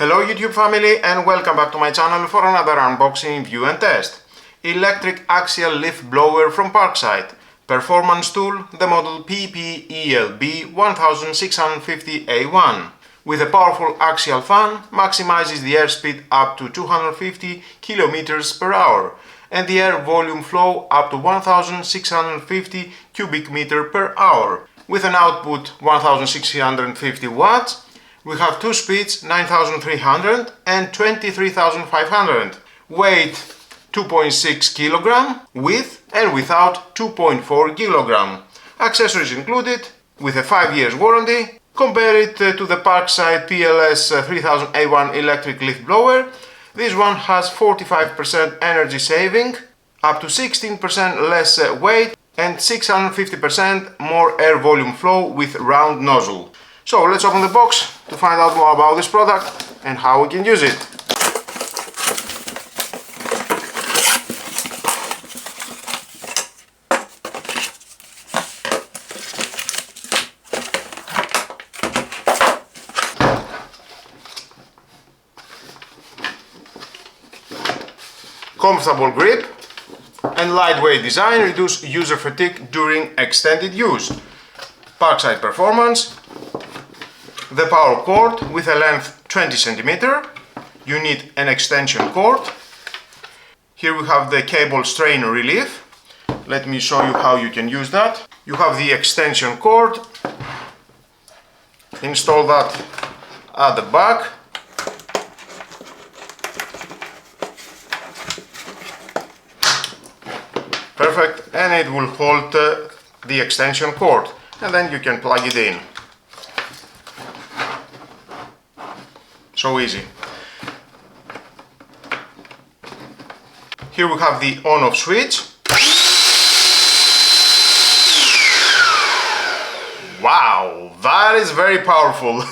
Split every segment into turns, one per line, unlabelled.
Hello YouTube family and welcome back to my channel for another unboxing, review and test. Electric axial leaf blower from Parkside. Performance tool, the model PPELB 1650A1. With a powerful axial fan, maximizes the airspeed up to 250 km per hour and the air volume flow up to 1650 cubic meter per hour. With an output 1650 watts, we have two speeds 9300 and 23500. Weight 2.6 kg, with and without 2.4 kg. Accessories included with a 5 years warranty. Compare it to the Parkside PLS 3000A1 electric leaf blower. This one has 45% energy saving, up to 16% less weight and 650% more air volume flow with round nozzle. So let's open the box to find out more about this product and how we can use it. Comfortable grip and lightweight design reduce user fatigue during extended use. Parkside performance. The power cord with a length 20 cm. You need an extension cord. Here we have the cable strain relief. Let me show you how you can use that. You have the extension cord. Install that at the back. Perfect, and it will hold the extension cord, and then you can plug it in. So easy. Here we have the on-off switch. Wow, that is very powerful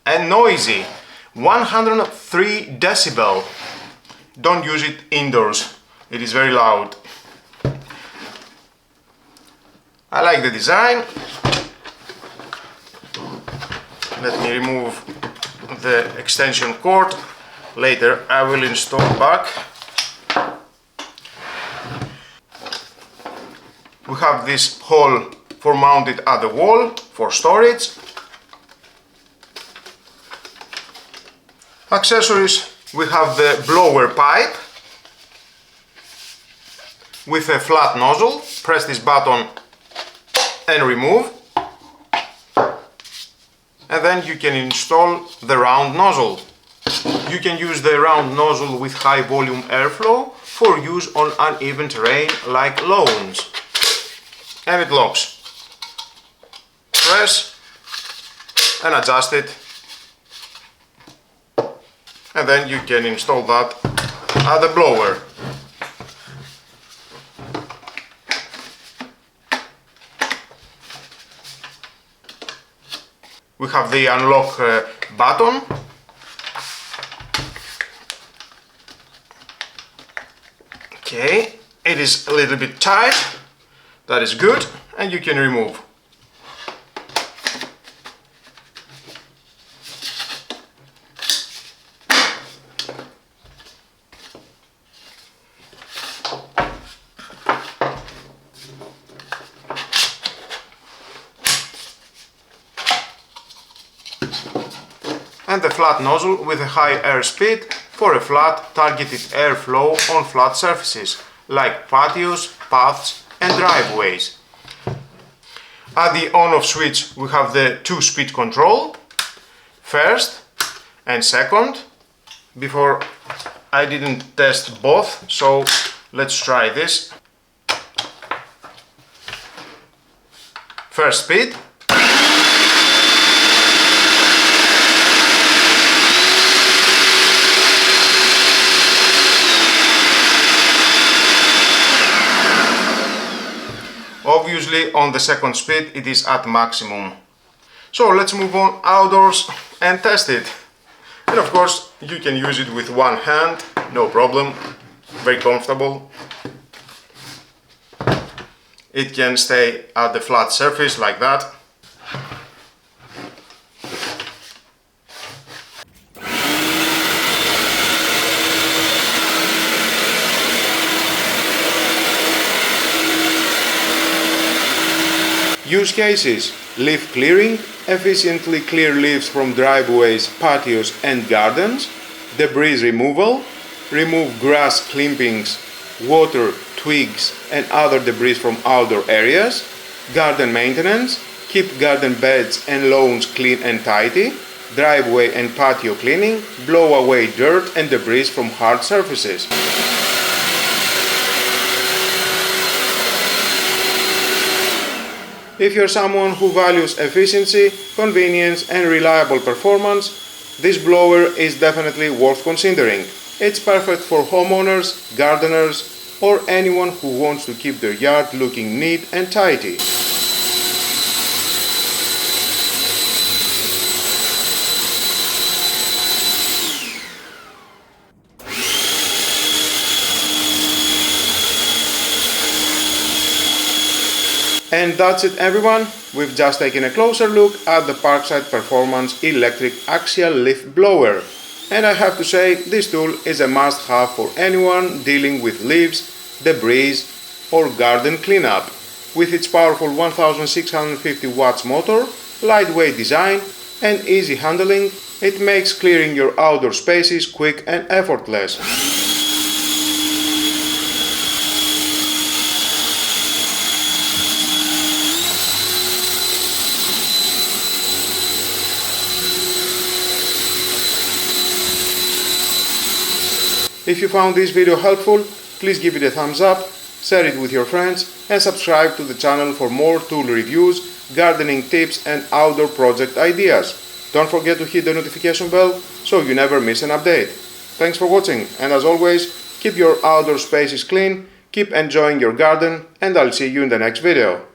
and noisy. 103 decibel. Don't use it indoors. It is very loud. I like the design. Let me remove the extension cord. Later I will install back. We have this hole for mounted at the wall for storage. Accessories, we have the blower pipe with a flat nozzle. Press this button and remove, and then you can install the round nozzle. You can use the round nozzle with high volume airflow for use on uneven terrain like lawns, and it locks. Press and adjust it, and then you can install that at the blower. We have the unlock button. Okay, it is a little bit tight. That is good, and you can remove. And the flat nozzle with a high airspeed for a flat targeted airflow on flat surfaces like patios, paths and driveways. At the on-off switch we have the two-speed control, first and second. Before I didn't test both, so let's try this. First speed. Obviously on the second speed it is at maximum. So let's move on outdoors and test it. And of course you can use it with one hand, no problem, very comfortable. It can stay at the flat surface like that. Use cases: leaf clearing, efficiently clear leaves from driveways, patios and gardens. Debris removal, remove grass clippings, water, twigs and other debris from outdoor areas. Garden maintenance, keep garden beds and lawns clean and tidy. Driveway and patio cleaning, blow away dirt and debris from hard surfaces. If you're someone who values efficiency, convenience and reliable performance, this blower is definitely worth considering. It's perfect for homeowners, gardeners, or anyone who wants to keep their yard looking neat and tidy. And that's it everyone, we've just taken a closer look at the Parkside Performance Electric Axial Leaf Blower. And I have to say, this tool is a must-have for anyone dealing with leaves, debris or garden cleanup. With its powerful 1650 watts motor, lightweight design and easy handling, it makes clearing your outdoor spaces quick and effortless. If you found this video helpful, please give it a thumbs up, share it with your friends and subscribe to the channel for more tool reviews, gardening tips and outdoor project ideas. Don't forget to hit the notification bell so you never miss an update. Thanks for watching and as always, keep your outdoor spaces clean, keep enjoying your garden and I'll see you in the next video.